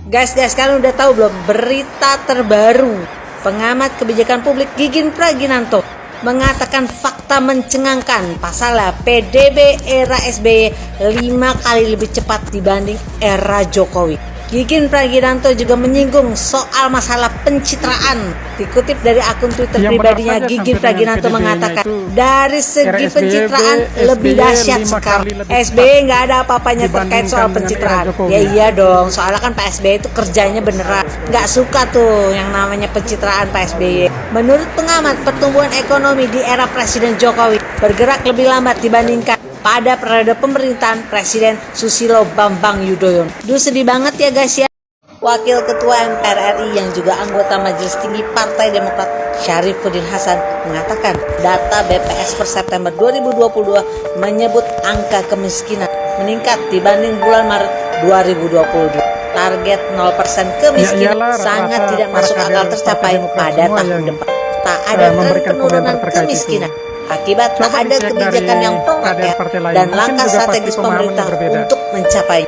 Guys, kalian udah tahu belum berita terbaru? Pengamat kebijakan publik Gigin Praginanto mengatakan fakta mencengangkan pasalnya PDB era SBY 5 kali lebih cepat dibanding era Jokowi. Gigin Praginanto juga menyinggung soal masalah pencitraan. Dikutip dari akun Twitter pribadinya, Gigin Praginanto mengatakan dari segi pencitraan lebih dahsyat sekarang. SBY nggak ada apa-apanya terkait soal pencitraan. Ya iya dong, soalnya kan Pak SBY itu kerjanya beneran. Nggak suka tuh yang namanya pencitraan Pak SBY. Menurut pengamat, pertumbuhan ekonomi di era Presiden Jokowi bergerak lebih lambat dibandingkan pada periode pemerintahan Presiden Susilo Bambang Yudhoyono. Duh, sedih banget ya guys ya. Wakil Ketua MPR RI yang juga anggota Majelis Tinggi Partai Demokrat Syarifudin Hasan mengatakan data BPS per September 2022 menyebut angka kemiskinan meningkat dibanding bulan Maret 2022. Target 0% kemiskinan sangat tidak masuk akal tercapai pada tahun depan. Tak ada tren penurunan kemiskinan akibat tak ada kebijakan yang pro rakyat dan langkah strategis pemerintah untuk mencapai.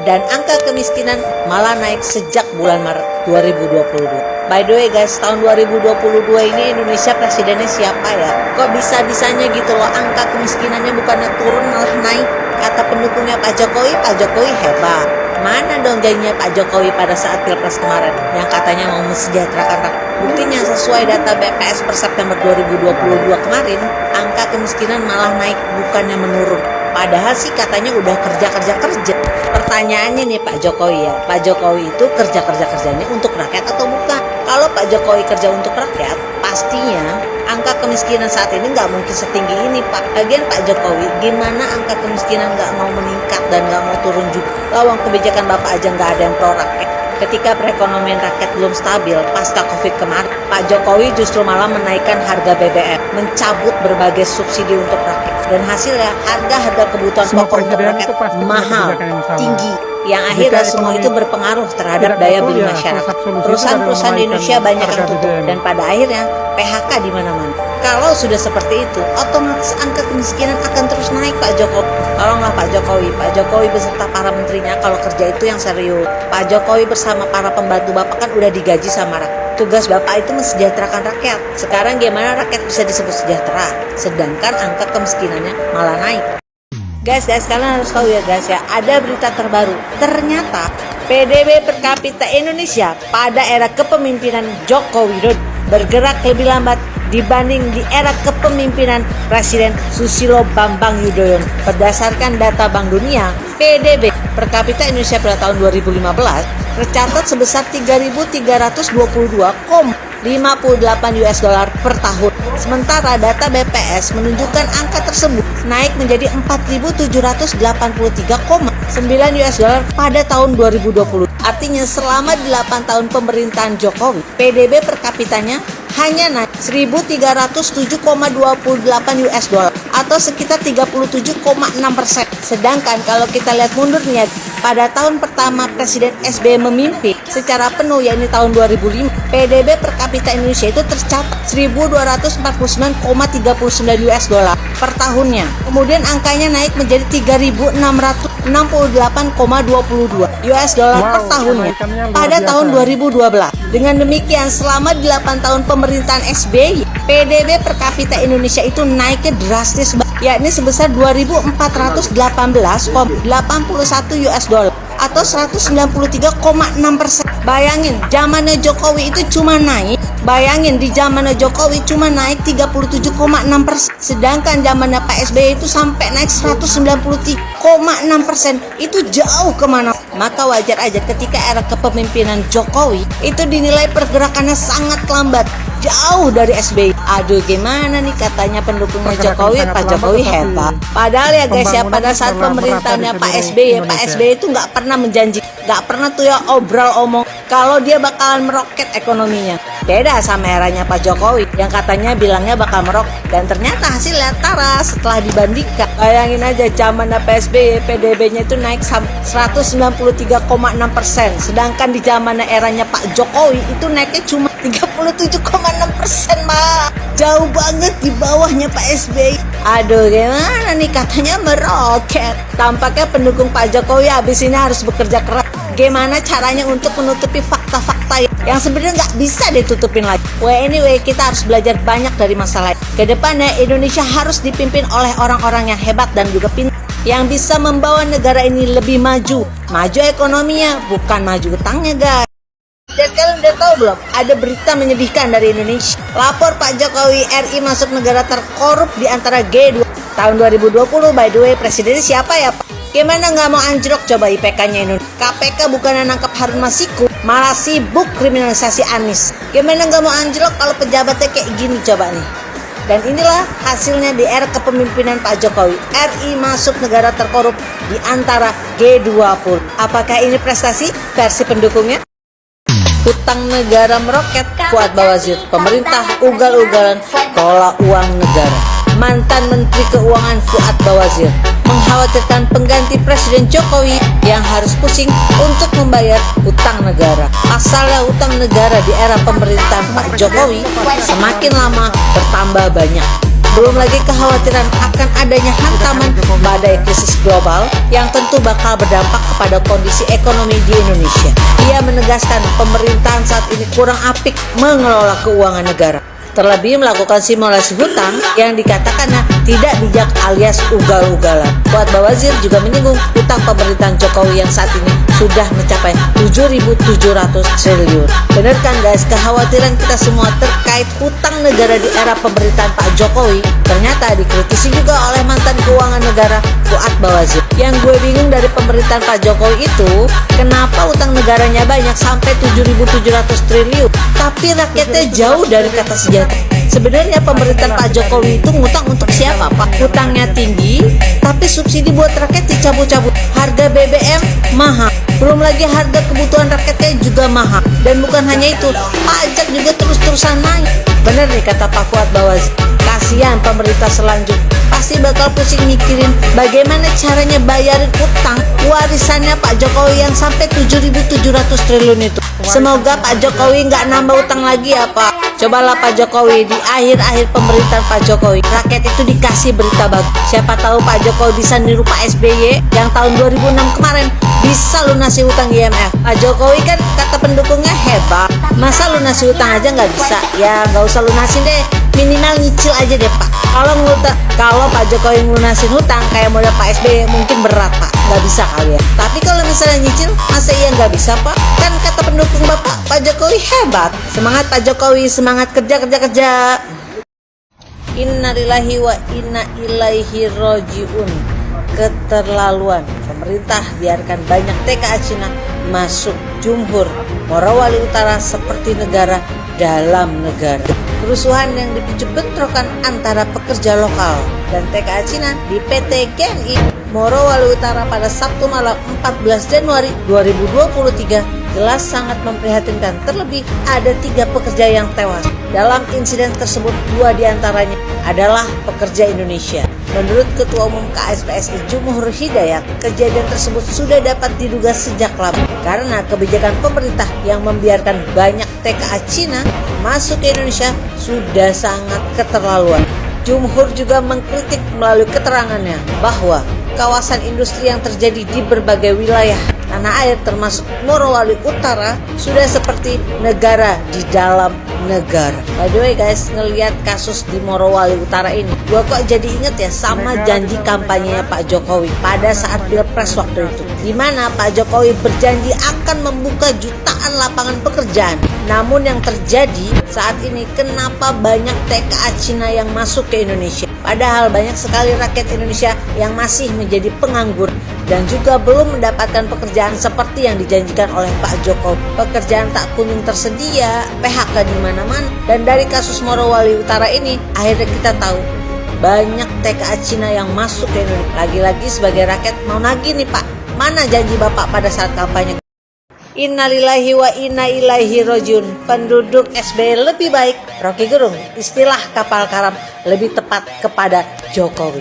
Dan angka kemiskinan malah naik sejak bulan Maret 2022. By the way guys, tahun 2022 ini Indonesia presidennya siapa ya? Kok bisa-bisanya gitu loh angka kemiskinannya bukannya turun malah naik? Kata pendukungnya Pak Jokowi hebat. Mana dong janjinya Pak Jokowi pada saat Pilpres kemarin yang katanya mau mensejahterakan rakyat? Buktinya sesuai data BPS per September 2022 kemarin, angka kemiskinan malah naik bukannya menurun. Padahal sih katanya udah kerja. Pertanyaannya nih Pak Jokowi ya, Pak Jokowi itu kerjanya untuk rakyat atau bukan? Kalau Pak Jokowi kerja untuk rakyat, pastinya angka kemiskinan saat ini nggak mungkin setinggi ini Pak. Lagian Pak Jokowi, gimana angka kemiskinan nggak mau meningkat dan nggak mau turun juga? Lawang kebijakan Bapak aja nggak ada yang pro rakyat. Ketika perekonomian rakyat belum stabil pasca Covid kemarin, Pak Jokowi justru malah menaikkan harga BBM, mencabut berbagai subsidi untuk rakyat. Dan hasilnya harga kebutuhan pokok untuk rakyat mahal, tinggi. Yang akhirnya semua itu berpengaruh terhadap daya beli masyarakat. Perusahaan-perusahaan di Indonesia banyak yang tutup dan pada akhirnya PHK di mana-mana. Kalau sudah seperti itu, otomatis angka kemiskinan akan terus naik Pak Jokowi. Tolonglah Pak Jokowi beserta para menterinya kalau kerja itu yang serius. Pak Jokowi bersama para pembantu Bapak kan udah digaji sama rakyat. Tugas Bapak itu mensejahterakan rakyat. Sekarang gimana rakyat bisa disebut sejahtera, sedangkan angka kemiskinannya malah naik. Guys, kalian harus tahu ya guys ya, ada berita terbaru. Ternyata PDB per kapita Indonesia pada era kepemimpinan Joko Widodo bergerak lebih lambat dibanding di era kepemimpinan Presiden Susilo Bambang Yudhoyono. Berdasarkan data Bank Dunia, PDB per kapita Indonesia pada tahun 2015 tercatat sebesar 3.322,58 US dollar per tahun. Sementara data BPS menunjukkan angka tersebut naik menjadi 4.783,9 US dollar pada tahun 2020. Artinya selama 8 tahun pemerintahan Jokowi, PDB per kapitanya hanya naik 1.307,28 US dollar atau sekitar 37,6%. Sedangkan kalau kita lihat mundur nih ya, pada tahun pertama Presiden SBY memimpin secara penuh yakni tahun 2005, PDB per kapita Indonesia itu tercatat 1.249,39 US dollar per tahunnya. Kemudian angkanya naik menjadi 3.668,22 US dollar per tahunnya pada tahun 2012. Dengan demikian selama 8 tahun pemerintahan SBY, PDB per kapita Indonesia itu naiknya drastis yakni sebesar 2.418,81 US dollar atau 193,6%. Bayangin, zamannya Jokowi itu cuma naik. di zamannya Jokowi cuma naik 37,6%. Sedangkan zamannya Pak SBY itu sampai naik 193,6%. Itu jauh kemana. Maka wajar aja ketika era kepemimpinan Jokowi itu dinilai pergerakannya sangat lambat, jauh dari SBY. Aduh, gimana nih katanya pendukungnya Jokowi, Pak Jokowi hebat. Padahal ya guys ya, pada saat pemerintahannya Pak SBY itu nggak pernah menjanji, nggak pernah tuh ya omong kalau dia bakalan meroket ekonominya. Beda sama eranya Pak Jokowi yang katanya bilangnya bakal meroket, dan ternyata hasilnya tara setelah dibandingkan. Bayangin aja zaman PSBY PDB-nya itu naik 193,6%, sedangkan di zaman eranya Pak Jokowi itu naiknya cuma 37,6%, Mak. Jauh banget di bawahnya Pak SBY. Aduh, gimana nih katanya meroket. Tampaknya pendukung Pak Jokowi habis ini harus bekerja keras Gimana caranya untuk menutupi fakta-fakta yang sebenarnya nggak bisa ditutupin lagi. Well, anyway, kita harus belajar banyak dari masalah. Kedepannya Indonesia harus dipimpin oleh orang-orang yang hebat dan juga pintar, yang bisa membawa negara ini lebih maju. Maju ekonominya, bukan maju utangnya, guys. Dan kalian udah tahu belum? Ada berita menyedihkan dari Indonesia. Lapor Pak Jokowi, RI masuk negara terkorup di antara G20 tahun 2020. By the way, presidennya siapa ya, Pak? Gimana nggak mau anjlok coba IPK-nya Indonesia? KPK bukan nangkap Harun Masiku, malah sibuk kriminalisasi Anies. Gimana nggak mau anjlok kalau pejabatnya kayak gini coba nih? Dan inilah hasilnya di era kepemimpinan Pak Jokowi. RI masuk negara terkorup di antara G20. Apakah ini prestasi versi pendukungnya? Utang negara meroket, Fuad Bawazir. Pemerintah ugal-ugalan kelola uang negara. Mantan Menteri Keuangan Fuad Bawazir mengkhawatirkan pengganti Presiden Jokowi yang harus pusing untuk membayar utang negara. Pasalnya utang negara di era pemerintahan Pak Jokowi semakin lama bertambah banyak. Belum lagi kekhawatiran akan adanya hantaman badai krisis global yang tentu bakal berdampak kepada kondisi ekonomi di Indonesia. Ia menegaskan pemerintahan saat ini kurang apik mengelola keuangan negara. Terlebih melakukan simulasi hutang yang dikatakannya tidak bijak alias ugal-ugalan. Fuad Bawazir juga menyinggung hutang pemerintahan Jokowi yang saat ini sudah mencapai 7.700 triliun. Bener kan guys, kekhawatiran kita semua terkait hutang negara di era pemerintahan Pak Jokowi ternyata dikritisi juga oleh mantan keuangan negara Fuad Bawazir. Yang gue bingung dari pemerintahan Pak Jokowi itu, kenapa utang negaranya banyak sampai 7.700 triliun, tapi rakyatnya jauh dari kata sejahtera. Sebenarnya pemerintahan Pak Jokowi itu ngutang untuk siapa, Pak? Utangnya tinggi, tapi subsidi buat rakyat dicabut-cabut. Harga BBM mahal, belum lagi harga kebutuhan rakyatnya juga mahal. Dan bukan hanya itu, pajak juga terus-terusan naik. Bener nih kata Pak Fuad Bawazir, kasihan pemerintah selanjutnya pasti bakal pusing mikirin bagaimana caranya bayarin utang warisannya Pak Jokowi yang sampai 7.700 triliun itu. Semoga Pak Jokowi nggak nambah utang lagi ya, Pak. Cobalah Pak Jokowi di akhir-akhir pemerintahan Pak Jokowi, rakyat itu dikasih berita bagus. Siapa tahu Pak Jokowi bisa niru Pak SBY yang tahun 2006 kemarin bisa lunasi utang IMF. Pak Jokowi kan kata pendukungnya hebat, masa lunasi utang aja nggak bisa? Ya nggak usah lunasin deh, minimal nyicil aja deh Pak. Kalau Pak Jokowi lunasin hutang kayak model Pak SBY mungkin berat Pak, nggak bisa kali ya. Tapi kalau misalnya nyicil, masa iya nggak bisa Pak? Kan kata pendukung Bapak, Pak Jokowi hebat. Semangat Pak Jokowi, semangat kerja. Innalillahi wa inna ilaihi rojiun. Keterlaluan pemerintah biarkan banyak TKA Cina masuk Jumhur Morowali Utara seperti negara dalam negara. Kerusuhan yang dipicu bentrokan antara pekerja lokal dan TKA Cina di PT GNI Morowali Utara pada Sabtu malam 14 Januari 2023 jelas sangat memprihatinkan. Terlebih ada 3 pekerja yang tewas. Dalam insiden tersebut 2 diantaranya adalah pekerja Indonesia. Menurut Ketua Umum KSPSI Jumhur Hidayat, kejadian tersebut sudah dapat diduga sejak lama karena kebijakan pemerintah yang membiarkan banyak TKA Cina masuk ke Indonesia sudah sangat keterlaluan. Jumhur juga mengkritik melalui keterangannya bahwa kawasan industri yang terjadi di berbagai wilayah tanah air termasuk Morowali Utara sudah seperti negara di dalam negara. By the way guys, ngelihat kasus di Morowali Utara ini, gua kok jadi inget ya sama janji kampanyenya Pak Jokowi pada saat Pilpres waktu itu, di mana Pak Jokowi berjanji akan membuka jutaan lapangan pekerjaan. Namun yang terjadi saat ini, kenapa banyak TKA Cina yang masuk ke Indonesia? Padahal banyak sekali rakyat Indonesia yang masih menjadi penganggur dan juga belum mendapatkan pekerjaan seperti yang dijanjikan oleh Pak Jokowi. Pekerjaan tak kunjung tersedia, PHK di mana-mana. Dan dari kasus Morowali Utara ini, akhirnya kita tahu banyak TKA Cina yang masuk ke Indonesia. Lagi-lagi sebagai rakyat mau nagih nih Pak, mana janji Bapak pada saat kampanye? Innalillahi wa inna ilaihi rojiun. Penduduk SBY lebih baik, Rocky Gerung. Istilah kapal karam lebih tepat kepada Jokowi.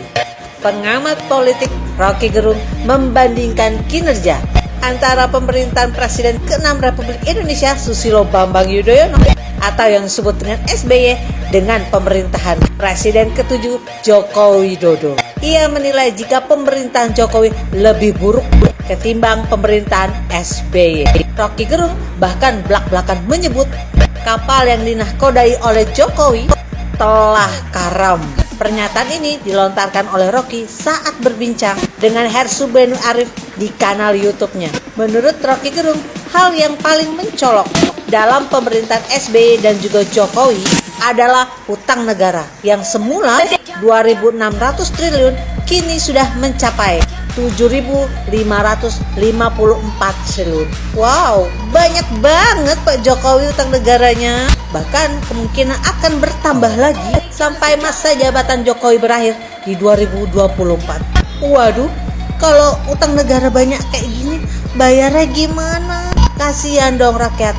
Pengamat politik Rocky Gerung membandingkan kinerja antara pemerintahan Presiden ke-6 Republik Indonesia Susilo Bambang Yudhoyono atau yang disebut dengan SBY dengan pemerintahan Presiden ke-7 Joko Widodo. Ia menilai jika pemerintahan Jokowi lebih buruk ketimbang pemerintahan SBY. Rocky Gerung bahkan belak-belakan menyebut kapal yang dinahkodai oleh Jokowi telah karam. Pernyataan ini dilontarkan oleh Rocky saat berbincang dengan Hersu Benu Arif di kanal YouTube-nya. Menurut Rocky Gerung, hal yang paling mencolok dalam pemerintahan SBY dan juga Jokowi adalah hutang negara yang semula 2.600 triliun kini sudah mencapai 7.554 triliun. Wow, banyak banget Pak Jokowi utang negaranya. Bahkan kemungkinan akan bertambah lagi sampai masa jabatan Jokowi berakhir di 2024. Waduh, kalau utang negara banyak kayak gini, bayarnya gimana? Kasihan dong rakyat.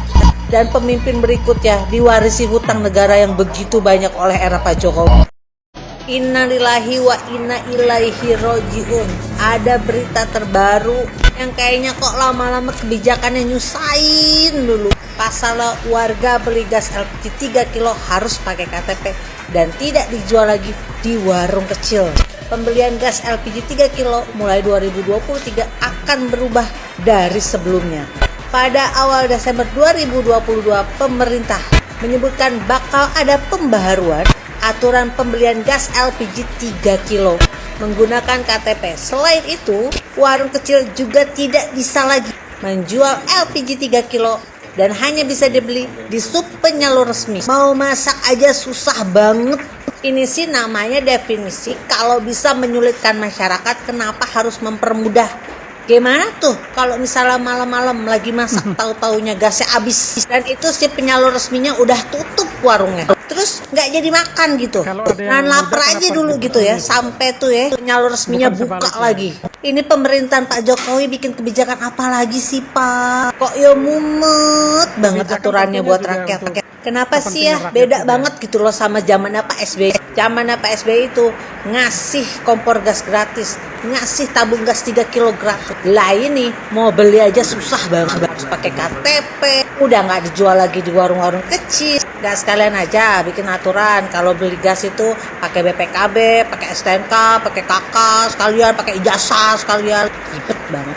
Dan pemimpin berikutnya diwarisi hutang negara yang begitu banyak oleh era Pak Jokowi. Innalillahi wa inna ilaihi rojiun. Ada berita terbaru yang kayaknya kok lama-lama kebijakannya nyusahin dulu. Pasal warga beli gas LPG 3 kilo harus pakai KTP dan tidak dijual lagi di warung kecil. Pembelian gas LPG 3 kilo mulai 2023 akan berubah dari sebelumnya. Pada awal Desember 2022, pemerintah menyebutkan bakal ada pembaharuan aturan pembelian gas LPG 3 kilo menggunakan KTP. Selain itu, warung kecil juga tidak bisa lagi menjual LPG 3 kilo dan hanya bisa dibeli di sub penyalur resmi. Mau masak aja susah banget. Ini sih namanya definisi kalau bisa menyulitkan masyarakat, kenapa harus mempermudah? Gimana tuh kalau misalnya malam-malam lagi masak tahu-taunya gasnya habis dan itu si penyalur resminya udah tutup warungnya, terus nggak jadi makan gitu. Nah lapar aja dulu gitu ya sampai tuh ya penyalur resminya buka lagi. Ini pemerintahan Pak Jokowi bikin kebijakan apa lagi sih Pak? Kok ya mumet banget aturannya buat rakyat. Kenapa sih ya beda banget gitu loh sama zamannya Pak SBY. Zamannya Pak SBY itu ngasih kompor gas gratis, ngasih tabung gas 3 kg. Lah ini mau beli aja susah banget, harus pakai KTP. Udah nggak dijual lagi di warung-warung kecil. Gas sekalian aja bikin aturan kalau beli gas itu pakai BPKB, pakai STNK, pakai KK sekalian, pakai ijazah sekalian. Ribet banget.